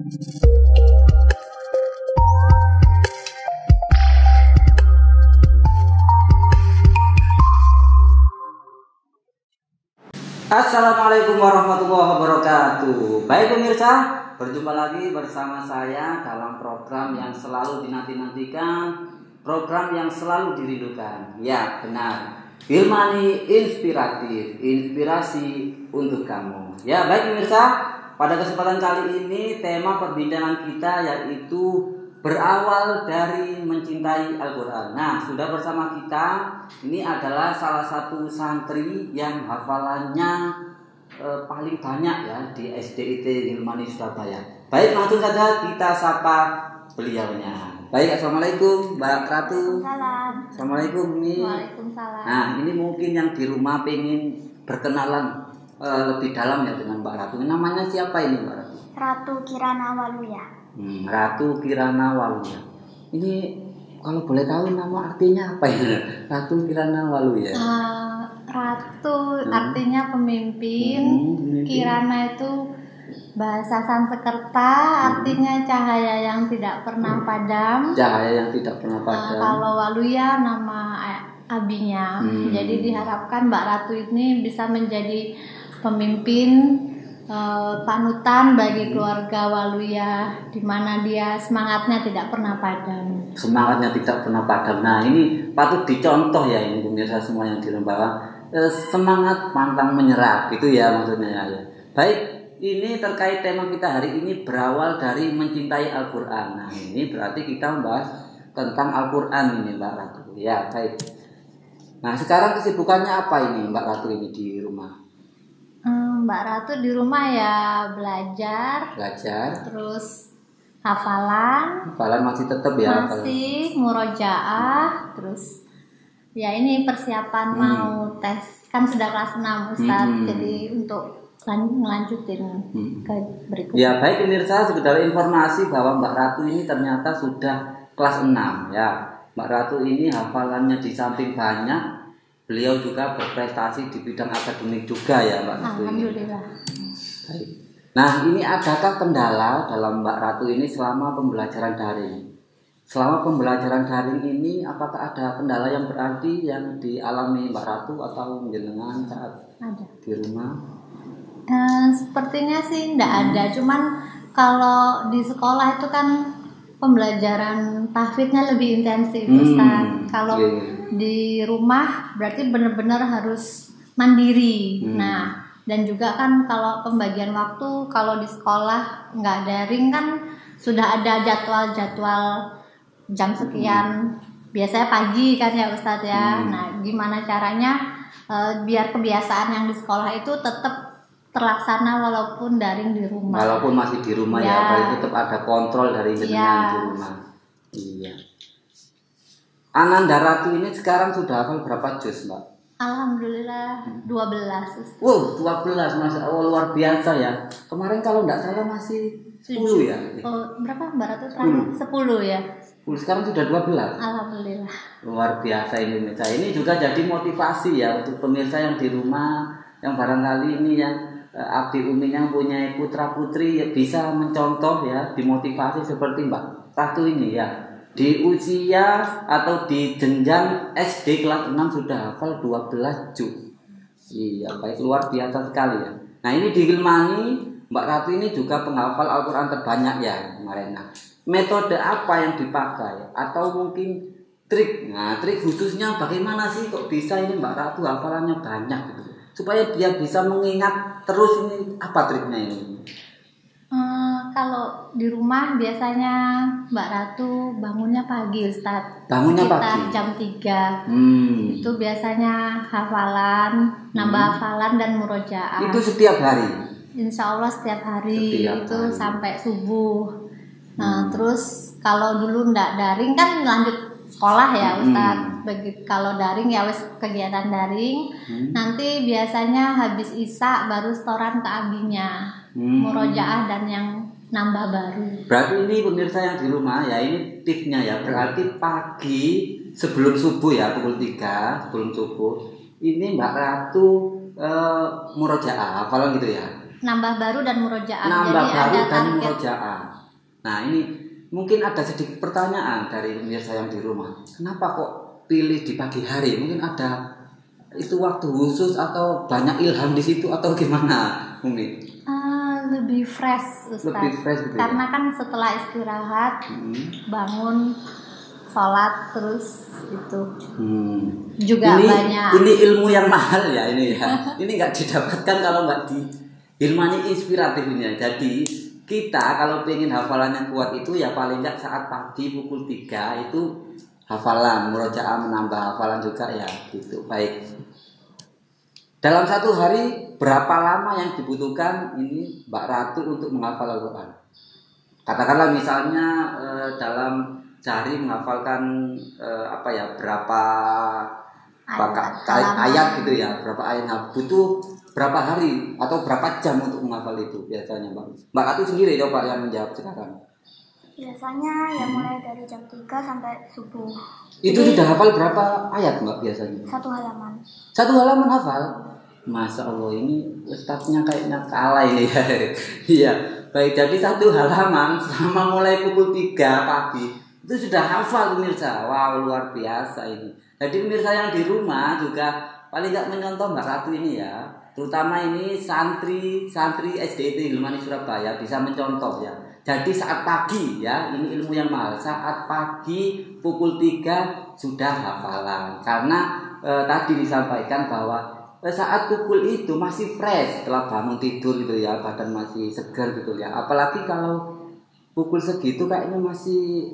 Assalamualaikum warahmatullahi wabarakatuh. Baik pemirsa, berjumpa lagi bersama saya dalam program yang selalu dinanti-nantikan, program yang selalu dirindukan. Ya benar, Hilmani Inspiratif, inspirasi untuk kamu. Ya baik pemirsa, pada kesempatan kali ini tema perbincangan kita yaitu berawal dari mencintai Al-Quran. Nah, sudah bersama kita, ini adalah salah satu santri yang hafalannya paling banyak ya di SDIT Hilmani Surabaya. Baik, langsung saja kita sapa beliaunya. Baik, assalamualaikum Mbak Ratu. Assalamualaikum nih. Waalaikumsalam. Nah, ini mungkin yang di rumah pengen berkenalan lebih dalam ya dengan Mbak Ratu. Namanya siapa ini Mbak Ratu? Ratu Kirana Waluya. Ratu Kirana Waluya. Ini kalau boleh tahu nama artinya apa ya? Ratu Kirana Waluya. Ratu artinya pemimpin. Kirana itu bahasa Sanskerta, artinya cahaya yang tidak pernah padam. Cahaya yang tidak pernah padam. Kalau Waluya nama abinya. Jadi diharapkan Mbak Ratu ini bisa menjadi pemimpin, panutan bagi keluarga Waluya, di mana dia semangatnya tidak pernah padam. Semangatnya tidak pernah padam. Nah ini patut dicontoh ya ini pemirsa semua yang di Lembaga. Semangat pantang menyerah gitu ya maksudnya ya. Baik, ini terkait tema kita hari ini berawal dari mencintai Al-Quran. Nah ini berarti kita membahas tentang Al-Quran ini Mbak Ratu. Ya baik. Nah sekarang kesibukannya apa ini Mbak Ratu ini di rumah? Mbak Ratu di rumah ya belajar, terus hafalan masih tetap ya? Masih murojaah, terus ya ini persiapan mau tes, kan sudah kelas 6 Ustadz, jadi untuk melanjutin ke berikutnya. Ya baik pemirsa, sekedar informasi bahwa Mbak Ratu ini ternyata sudah kelas 6 ya. Mbak Ratu ini hafalannya di samping banyak, beliau juga berprestasi di bidang akademik juga ya Mbak Ratu. Alhamdulillah. Baik. Nah ini adakah kendala dalam Mbak Ratu ini selama pembelajaran daring? Selama pembelajaran daring ini apakah ada kendala yang berarti yang dialami Mbak Ratu atau jenengan saat di rumah? Sepertinya sih tidak ada, cuman kalau di sekolah itu kan pembelajaran tahfidznya lebih intensif Ustaz. Kalau di rumah berarti benar-benar harus mandiri. Nah, dan juga kan kalau pembagian waktu, kalau di sekolah nggak daring kan sudah ada jadwal jam sekian. Biasanya pagi kan ya Ustaz ya. Nah, gimana caranya biar kebiasaan yang di sekolah itu tetap terlaksana walaupun daring di rumah. Walaupun masih di rumah ya, berarti tetap ada kontrol dari jenengan di rumah. Iya. Ananda Ratu ini sekarang sudah hafal berapa juz, Mbak? Alhamdulillah 12. Wow, 12, Masya Allah, luar biasa ya. Kemarin kalau enggak salah masih 10 ya? Oh, berapa Mbak Ratu terakhir? 10 ya? 10, sekarang sudah 12. Alhamdulillah. Luar biasa Indonesia. Ini juga jadi motivasi ya untuk pemirsa yang di rumah, yang barangkali ini yang abdi umi yang punya putra putri ya bisa mencontoh ya, dimotivasi seperti Mbak Ratu ini ya, di usia atau di jenjang SD kelas 6 sudah hafal 12 juz. Iya baik, luar biasa sekali ya. Nah ini di Hilmani Mbak Ratu ini juga penghafal Al-Quran terbanyak ya kemarin. Nah, metode apa yang dipakai atau mungkin trik? Nah trik khususnya bagaimana sih kok bisa ini Mbak Ratu hafalannya banyak gitu, supaya dia bisa mengingat terus, ini apa triknya ini? Kalau di rumah biasanya Mbak Ratu bangunnya pagi Ustadz. Bangunnya sekitar pagi? jam 3. Itu biasanya hafalan, nambah hafalan dan murojaah. Itu setiap hari? Insya Allah setiap hari. Sampai subuh. Nah terus kalau dulu ndak daring kan lanjut sekolah ya Ustadz. Begitu kalau daring ya wes kegiatan daring. Nanti biasanya habis isya baru setoran ke abinya, murojaah dan yang nambah baru. Berarti ini pemirsa yang di rumah ya, ini tipsnya ya. Berarti pagi sebelum subuh ya, pukul 3 sebelum subuh ini Mbak Ratu murojaah hafalan gitu ya. nambah baru dan murojaah. Nambah Jadi baru ada dan target. murojaah. Nah ini mungkin ada sedikit pertanyaan dari pemirsa yang di rumah. Kenapa kok pilih di pagi hari? Mungkin ada itu waktu khusus atau banyak ilham di situ atau gimana, Umi? Lebih fresh, Ustaz. Lebih fresh gitu Karena ya? kan setelah istirahat, bangun, sholat terus itu. Juga banyak. Ini ilmu yang mahal ya ini ya. Ini nggak didapatkan kalau nggak dihilmani inspiratifnya. Jadi kita kalau pengen hafalannya kuat itu ya paling nggak saat pagi pukul 3 itu hafalan, murojaah menambah hafalan juga ya gitu. Baik. Dalam satu hari berapa lama yang dibutuhkan ini Mbak Ratu untuk menghafal Al-Quran? Katakanlah misalnya dalam sehari menghafalkan berapa ayat gitu ya, berapa ayat. Nah, butuh berapa hari atau berapa jam untuk menghafal itu biasanya Mbak Ratu sendiri coba yang menjawab sekarang. Biasanya ya mulai dari jam 3 sampai subuh. Itu sudah hafal berapa ayat Mbak biasanya? 1 halaman. 1 halaman hafal? Masya Allah ini ustadznya kayaknya kalah ini ya. Iya. Baik, jadi 1 halaman selama mulai pukul 3 pagi itu sudah hafal pemirsa. Wow, luar biasa ini. Jadi pemirsa yang di rumah juga paling nggak menyontoh Mbak Ratu ini ya. Terutama ini santri SDIT Hilmani Surabaya bisa mencontoh ya. Jadi saat pagi ya, ini ilmu yang mahal. Saat pagi pukul 3 sudah hafalan. Karena tadi disampaikan bahwa saat pukul itu masih fresh setelah bangun tidur gitu ya, badan masih segar gitu ya. Apalagi kalau pukul segitu kayaknya masih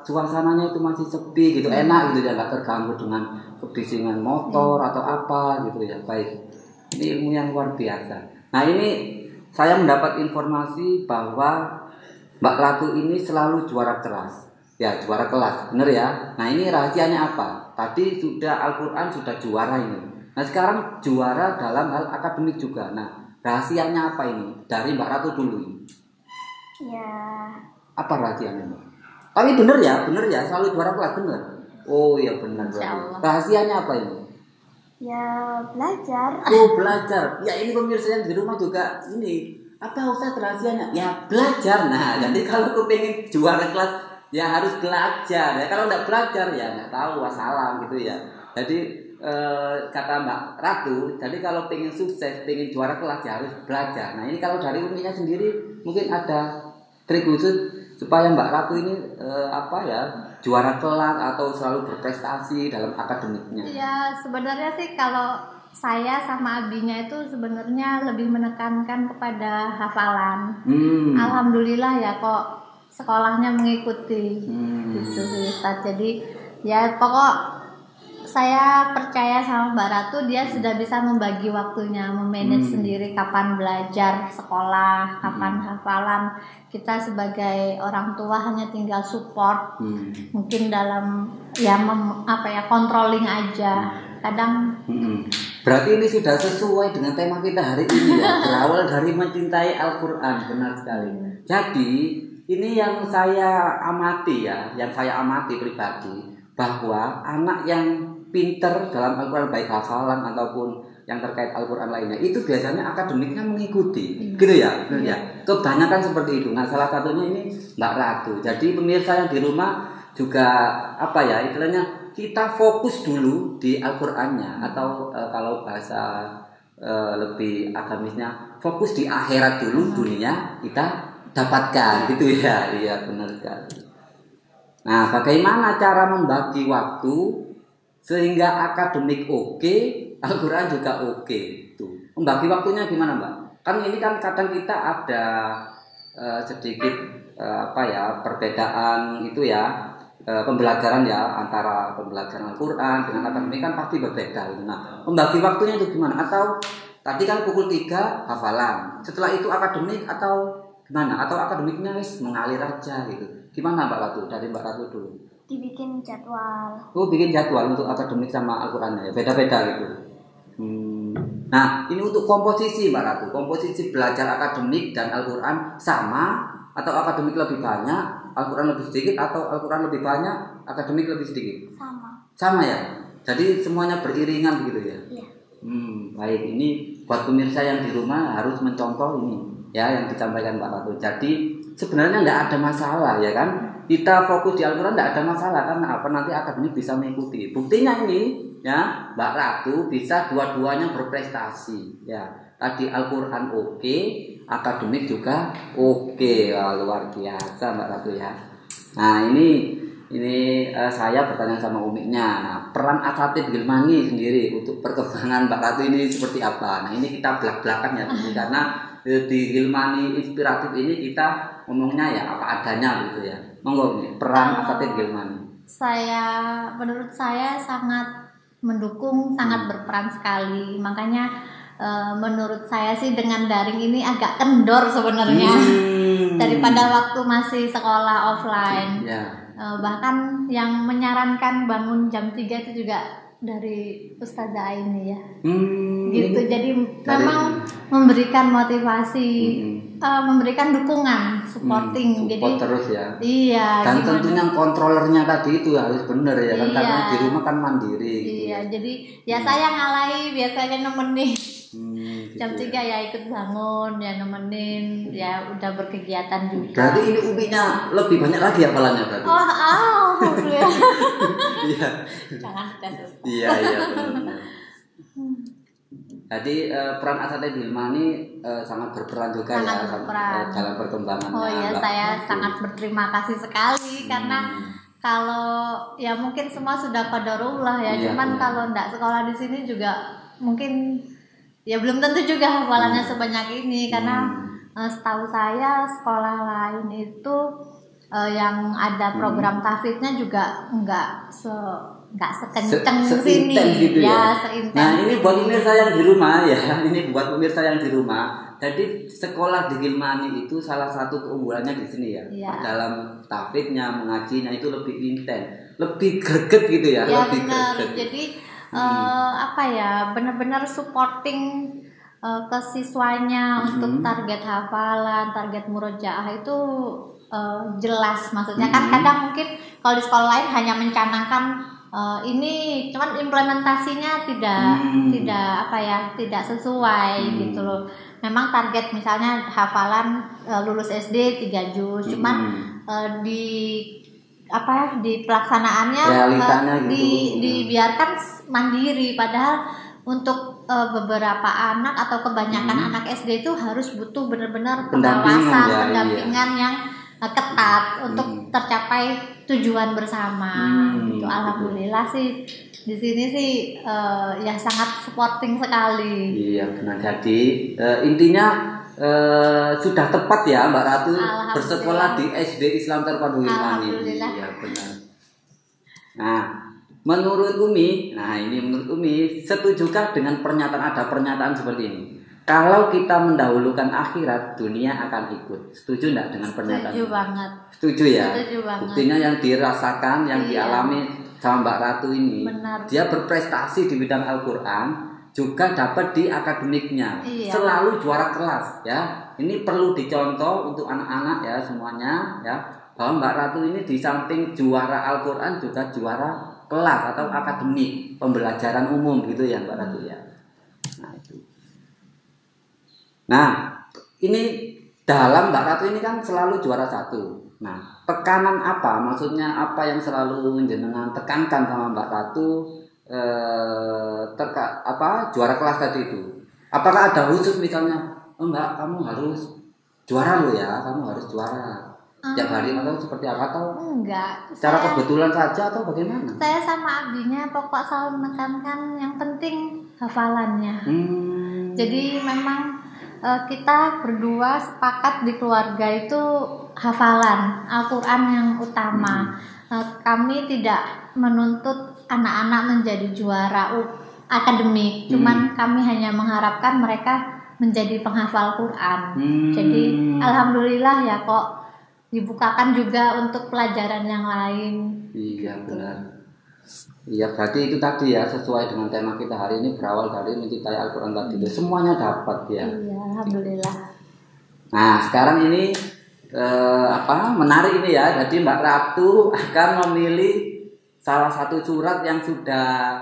suasananya itu masih sepi gitu, enak gitu ya, nggak terganggu dengan kebisingan motor atau apa gitu ya. Baik, ini ilmu yang luar biasa. Nah ini saya mendapat informasi bahwa Mbak Ratu ini selalu juara kelas. Ya, juara kelas, bener ya. Nah ini rahasianya apa? Tadi sudah Al-Quran sudah juara ini. Nah sekarang juara dalam hal akademik juga. Nah rahasianya apa ini? Dari Mbak Ratu dulu. Ya. Apa rahasianya Mbak? Tapi bener ya, selalu juara kelas bener. Oh iya benar. Rahasianya apa ini? Ya belajar. Oh belajar. Ya ini pemirsa yang di rumah juga ini. Apa Ustaz rahasianya? Ya belajar. Nah jadi kalau kepengen juara kelas ya harus belajar. Ya kalau nggak belajar ya nggak tahu wassalam gitu ya. Jadi kata Mbak Ratu, jadi kalau pengen sukses, pengen juara kelas ya harus belajar. Nah ini kalau dari Uminya sendiri mungkin ada trik khusus supaya Mbak Ratu ini juara kelas atau selalu berprestasi dalam akademiknya. Ya sebenarnya sih kalau saya sama abinya itu sebenarnya lebih menekankan kepada hafalan. Alhamdulillah ya kok sekolahnya mengikuti gitu sih Ustaz. Jadi ya pokok saya percaya sama Mbak Ratu, dia sudah bisa membagi waktunya, memanage sendiri kapan belajar sekolah, kapan hafalan. Kita sebagai orang tua hanya tinggal support, mungkin dalam controlling aja. Kadang. Berarti ini sudah sesuai dengan tema kita hari ini ya, berawal dari mencintai Al-Quran, benar sekali. Jadi ini yang saya amati pribadi, bahwa anak yang pinter dalam Al-Quran baik hafalan ataupun yang terkait Al-Quran lainnya itu biasanya akademiknya mengikuti gitu ya, benar ya. Kebanyakan seperti itu. Nah salah satunya ini Mbak Ratu. Jadi pemirsa yang di rumah juga istilahnya kita fokus dulu di Al-Qurannya atau kalau bahasa lebih agamisnya fokus di akhirat dulu, dunia kita dapatkan gitu ya. Iya benar sekali. Nah bagaimana cara membagi waktu sehingga akademik oke, Al-Quran juga oke. Tuh. Membagi waktunya gimana Mbak? Kan ini kan kadang kita ada sedikit perbedaan itu ya, pembelajaran ya, antara pembelajaran Al-Quran dengan akademik kan pasti berbeda. Nah membagi waktunya itu gimana? Atau tadi kan pukul 3 hafalan, setelah itu akademik atau gimana? Atau akademiknya mengalir aja gitu. Gimana Mbak Ratu? Dari Mbak Ratu dulu. Dibikin jadwal. Oh bikin jadwal untuk akademik sama Al-Quran ya, beda-beda gitu. Nah ini untuk komposisi Mbak Ratu, komposisi belajar akademik dan Al-Quran sama atau akademik lebih banyak, Al-Quran lebih sedikit, atau Al-Quran lebih banyak, akademik lebih sedikit? Sama. Sama ya, jadi semuanya beriringan begitu ya. Iya. Baik, ini buat pemirsa yang di rumah harus mencontoh ini ya yang disampaikan Mbak Ratu. Jadi sebenarnya nggak ada masalah ya kan, kita fokus di Al-Quran nggak ada masalah karena apa, nanti akademik bisa mengikuti. Buktinya ini ya Mbak Ratu bisa dua-duanya berprestasi ya, tadi Al-Quran oke, akademik juga oke. Wah, luar biasa Mbak Ratu ya. Nah ini saya bertanya sama Umiknya. Nah, peran Asatidz Gilmani sendiri untuk perkembangan Mbak Ratu ini seperti apa? Nah ini kita belak-belakan ya karena di Gilmani Inspiratif ini kita ngomongnya ya apa adanya gitu ya. Monggo nih, peran Asatidz Gilmani. Menurut saya sangat mendukung, sangat berperan sekali. Makanya menurut saya sih dengan daring ini agak kendor sebenarnya daripada waktu masih sekolah offline. Bahkan yang menyarankan bangun jam 3 itu juga dari Ustazah Aini ya. Gitu. Jadi memang memberikan motivasi, memberikan dukungan, supporting. Support Jadi terus ya. Iya. Dan tentunya kontrolernya tadi itu harus benar ya kan, karena di rumah kan mandiri. Iya. Gitu. Jadi ya saya ngalahi biasanya nemenin. Jam 3 ya ikut bangun, ya nemenin, ya udah berkegiatan juga. Berarti ini Uminya lebih banyak lagi hafalannya berarti. Iya. Jangan tes. Iya benar. Jadi peran Asatidz Gilmani sangat berperan juga dalam perkembangan. Oh iya, saya sangat berterima kasih sekali karena kalau ya mungkin semua sudah qadarullah ya, cuman kalau enggak sekolah di sini juga mungkin ya belum tentu juga hafalannya sebanyak ini karena setahu saya sekolah lain itu yang ada program tahfidznya juga nggak sekenceng sini gitu ya. Seintens. Nah ini buat pemirsa yang di rumah ya, ini buat pemirsa yang di rumah. Jadi sekolah di Gilmani itu salah satu keunggulannya di sini ya. Dalam tahfidznya, mengajinya itu lebih intens, lebih greget gitu ya. Lebih benar. Jadi benar-benar supporting ke siswanya untuk target hafalan, target murojaah itu jelas. Maksudnya kan kadang mungkin kalau di sekolah lain hanya mencanangkan ini, cuman implementasinya tidak sesuai gitu loh. Memang target misalnya hafalan lulus SD 3 juz, cuman di pelaksanaannya dibiarkan mandiri, padahal untuk beberapa anak atau kebanyakan anak SD itu harus butuh benar-benar pendampingan yang ketat untuk tercapai tujuan bersama. Gitu. Alhamdulillah sih di sini sih ya sangat supporting sekali. Iya benar. Jadi intinya sudah tepat ya Mbak Ratu bersekolah di SD Islam Terpadu Gilmani. Iya benar. Nah, menurut Umi setujukah dengan ada pernyataan seperti ini? Kalau kita mendahulukan akhirat, dunia akan ikut. Setuju enggak dengan pernyataan? Setuju banget. Setuju ya? Setuju banget. Buktinya yang dirasakan, yang dialami sama Mbak Ratu ini. Benar. Dia berprestasi di bidang Al-Quran, juga dapat di akademiknya. Selalu juara kelas ya. Ini perlu dicontoh untuk anak-anak ya semuanya ya. Bahwa Mbak Ratu ini di samping juara Al-Quran juga juara kelas atau akademik, pembelajaran umum gitu ya Mbak Ratu ya. Nah, ini dalam Mbak Ratu ini kan selalu juara 1. Nah, tekanan apa? Maksudnya apa yang selalu jenengan tekankan sama Mbak Ratu juara kelas tadi itu? Apakah ada khusus misalnya, Mbak kamu harus juara lo ya, kamu harus juara tiap hari atau seperti apa atau enggak? Secara kebetulan saja atau bagaimana? Saya sama abdinya pokok selalu menekankan yang penting hafalannya. Jadi memang kita berdua sepakat di keluarga itu hafalan Al-Quran yang utama. Kami tidak menuntut anak-anak menjadi juara akademik, cuman kami hanya mengharapkan mereka menjadi penghafal Quran. Jadi alhamdulillah ya kok dibukakan juga untuk pelajaran yang lain. Iya benar. Iya berarti itu tadi ya sesuai dengan tema kita hari ini, berawal dari mencintai Al-Quran tadi itu semuanya dapat ya. Iya alhamdulillah. Nah sekarang ini menarik ini ya. Jadi Mbak Ratu akan memilih salah satu surat yang sudah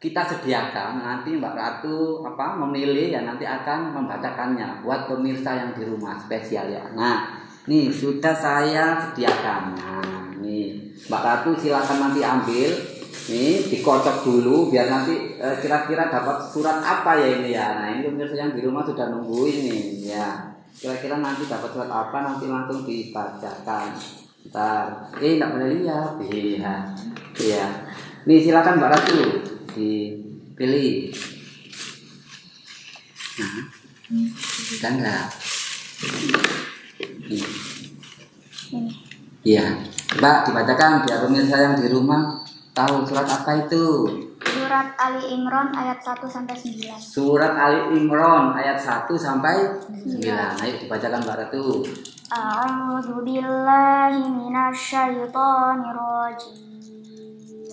kita sediakan, nanti Mbak Ratu memilih ya, nanti akan membacakannya buat pemirsa yang di rumah spesial ya. Nah, nih sudah saya sediakan. Nah, nih Mbak Ratu silakan nanti ambil. Nih dikocok dulu biar nanti kira-kira dapat surat apa ya ini ya. Nah, ini pemirsa yang di rumah sudah nungguin nih ya. Kira-kira nanti dapat surat apa, nanti langsung dibacakan. Bentar. Enggak boleh lihat. Iya. Iya. Nih silakan Mbak Ratu dipilih. Nah. Sudah enggak? Iya. Mbak dibacakan biar pemirsa yang di rumah tahu surat apa itu. Surat Ali Imran ayat 1 sampai 9. Surat Ali Imran ayat 1 sampai 9. Ayo dibacakan Mbak Ratu. A'udzu billahi minasyaitonir rajim.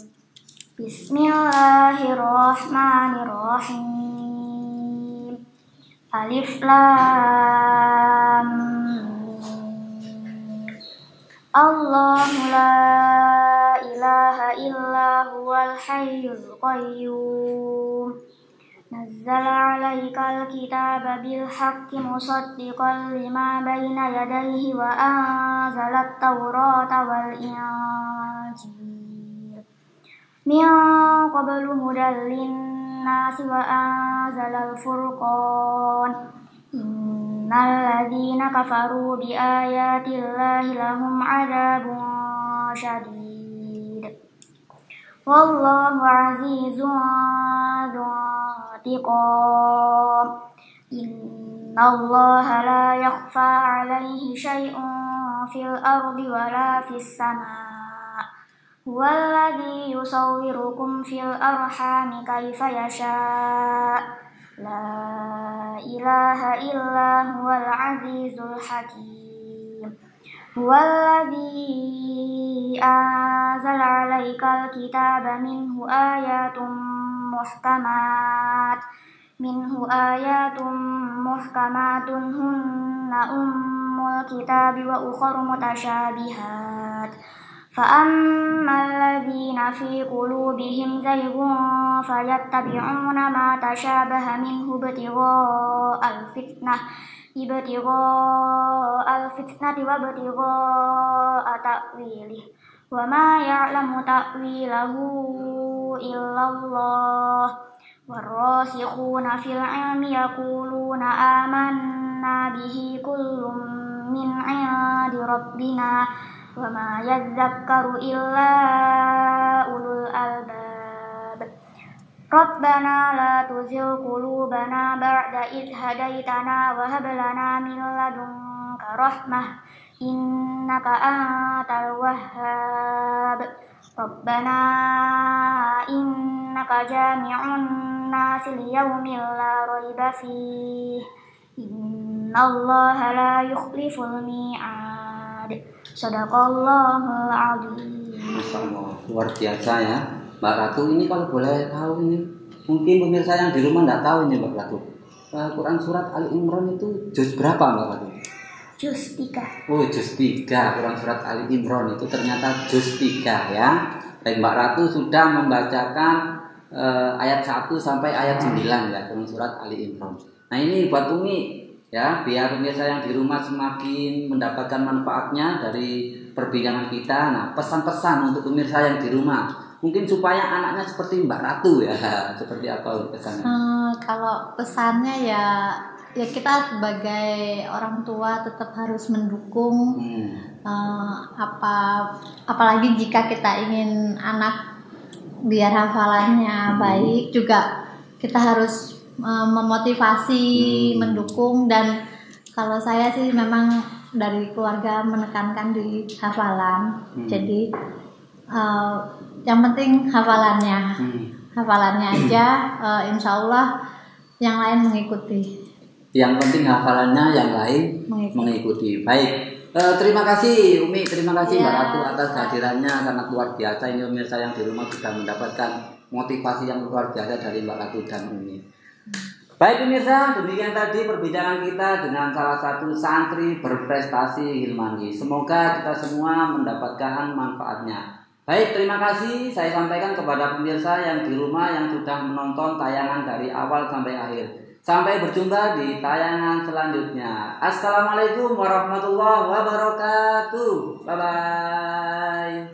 Bismillahirrahmanirrahim. Alif Lam Mim. Allahu la ilaha illa huwal hayyul qayyum. Nazzala 'alaikal kitaba bil haqqi musaddiqan lima baina yadayhi wa anzalat tawrata wal injil. Min qablu hudal linnasi wa anzalal furqan. Innal ladzina kafaru bi ayatillahi lahum 'adzabun syadid. Wallahu 'azizun dzuntiqam. Innallaha la yakhfa 'alaihi syai'un fil ardi wala fis sama'. Huwallazi yusawwirukum fil arhami kaifa yasha'. La ilaha illa huwal azizul hakim. Huwallazi anzala 'alaikal kitaba minhu ayatun muhkamatun hunna ummul kitabi wa ukhra mutasyabihat. Fa'ammal ladzina fi qulubihim zayghun fayattabi'una ma tashabaha minhu ibtigha'al fitnati wa ibtigha'a ta'wilih. Wa ma ya'lamu ta'wilahu illallah. Warrasikhuna fil 'ilmi yaquluna amanna bihi kullun min 'indi rabbina. Wa ma yadhakkaru illa ulul albab. Rabbana la tuzigh qulubana ba'da idh hadaitana wa hab lana min ladunka rahmah innaka antal wahhab. Rabbana innaka jami'un nasi liyaumin la raiba fihi. Innallaha la yukhliful mi'ad. Shadaqallahul azim. Masyaallah, luar biasa ya Mbak Ratu. Ini kalau boleh tahu ini, mungkin pemirsa yang di rumah enggak tahu ini Mbak Ratu. Quran surat Ali Imran itu juz berapa Mbak Ratu? Juz 3. Oh, juz 3. Quran surat Ali Imran itu ternyata juz 3 ya. Baik, Mbak Ratu sudah membacakan ayat 1 sampai ayat 9 ya, Quran surat Ali Imran. Nah, ini buat Umi ya, biar pemirsa yang di rumah semakin mendapatkan manfaatnya dari perbincangan kita. Nah, pesan-pesan untuk pemirsa yang di rumah, mungkin supaya anaknya seperti Mbak Ratu ya, seperti apa pesannya? Kalau pesannya ya kita sebagai orang tua tetap harus mendukung. Apalagi jika kita ingin anak biar hafalannya baik, juga kita harus memotivasi, mendukung. Dan kalau saya sih memang dari keluarga menekankan di hafalan. Jadi yang penting hafalannya aja, insya Allah yang lain mengikuti. Yang penting hafalannya, yang lain mengikuti. Baik, terima kasih Umi, terima kasih Mbak Ratu atas kehadirannya, sangat luar biasa. Ini pemirsa yang di rumah sudah mendapatkan motivasi yang luar biasa dari Mbak Ratu dan Umi. Baik pemirsa, demikian tadi perbincangan kita dengan salah satu santri berprestasi Hilmani. Semoga kita semua mendapatkan manfaatnya. Baik, terima kasih saya sampaikan kepada pemirsa yang di rumah yang sudah menonton tayangan dari awal sampai akhir. Sampai berjumpa di tayangan selanjutnya. Assalamualaikum warahmatullahi wabarakatuh. Bye bye.